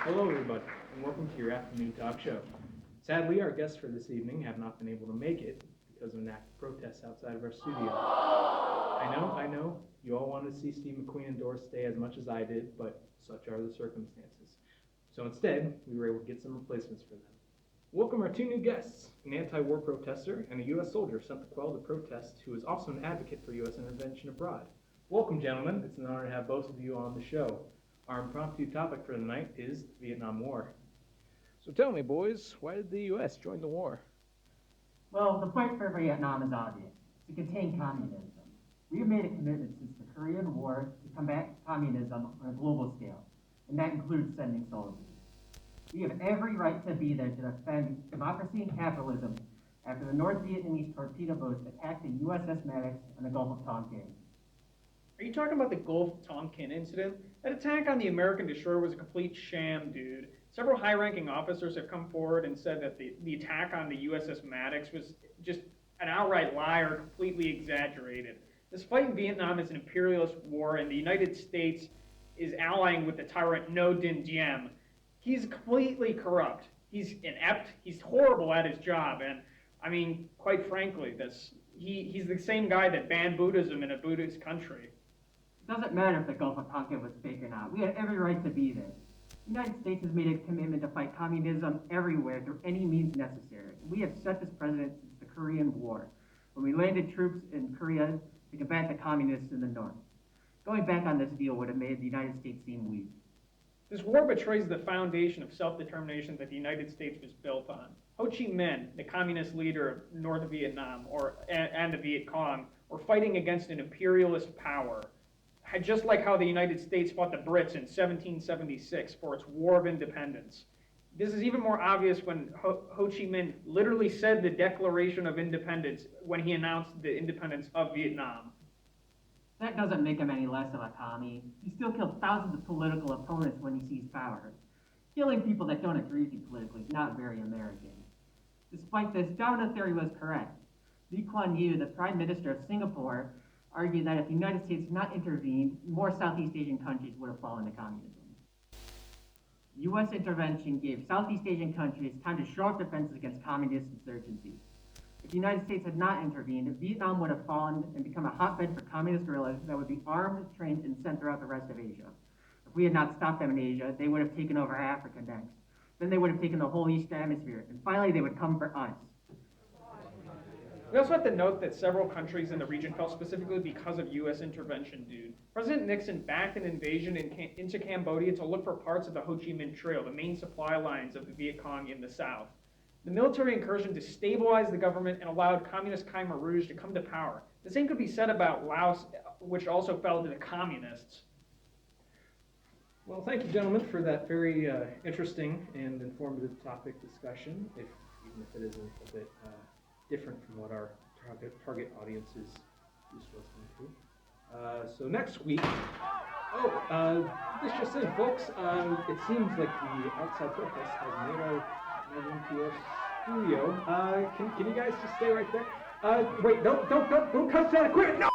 Hello, everybody, and welcome to your afternoon talk show. Sadly, our guests for this evening have not been able to make it because of an act of protest outside of our studio. I know, you all wanted to see Steve McQueen and Doris Day as much as I did, but such are the circumstances. So instead, we were able to get some replacements for them. Welcome our two new guests, an anti-war protester and a U.S. soldier sent to quell the protest who is also an advocate for U.S. intervention abroad. Welcome, gentlemen. It's an honor to have both of you on the show. Our impromptu topic for the night is the Vietnam War. So tell me, boys, why did the U.S. join the war? Well, the point for Vietnam is obvious. To contain communism. We have made a commitment since the Korean War to combat communism on a global scale, and that includes sending soldiers. We have every right to be there to defend democracy and capitalism after the North Vietnamese torpedo boats attacked the USS Maddox on the Gulf of Tonkin. Are you talking about the Gulf of Tonkin incident? That attack on the American destroyer was a complete sham, dude. Several high-ranking officers have come forward and said that the attack on the USS Maddox was just an outright lie or completely exaggerated. This fight in Vietnam is an imperialist war, and the United States is allying with the tyrant Ngo Dinh Diem. He's completely corrupt. He's inept. He's horrible at his job, and I mean, quite frankly, he's the same guy that banned Buddhism in a Buddhist country. It doesn't matter if the Gulf of Tonkin was fake or not. We had every right to be there. The United States has made a commitment to fight communism everywhere through any means necessary. We have set this precedent since the Korean War, when we landed troops in Korea to combat the communists in the north. Going back on this deal would have made the United States seem weak. This war betrays the foundation of self-determination that the United States was built on. Ho Chi Minh, the communist leader of North Vietnam and the Viet Cong, were fighting against an imperialist power, just like how the United States fought the Brits in 1776 for its War of Independence. This is even more obvious when Ho Chi Minh literally said the Declaration of Independence when he announced the independence of Vietnam. That doesn't make him any less of a commie. He still killed thousands of political opponents when he seized power. Killing people that don't agree with you politically is not very American. Despite this, Darwin's theory was correct. Lee Kuan Yew, the Prime Minister of Singapore, argued that if the United States had not intervened, more Southeast Asian countries would have fallen to communism. U.S. intervention gave Southeast Asian countries time to shore up defenses against communist insurgencies. If the United States had not intervened, Vietnam would have fallen and become a hotbed for communist guerrillas that would be armed, trained, and sent throughout the rest of Asia. If we had not stopped them in Asia, they would have taken over Africa next. Then they would have taken the whole Eastern Hemisphere, and finally they would come for us. We also have to note that several countries in the region fell specifically because of U.S. intervention, dude. President Nixon backed an invasion into Cambodia to look for parts of the Ho Chi Minh Trail, the main supply lines of the Viet Cong in the south. The military incursion destabilized the government and allowed Communist Khmer Rouge to come to power. The same could be said about Laos, which also fell to the communists. Well, thank you, gentlemen, for that very interesting and informative topic discussion, even if it isn't a bit different from what our target audience is used to listening to. So next week, this just in, folks, it seems like the outside protest has made our way into our studio. Can you guys just stay right there? Wait, don't cut that equipment, no!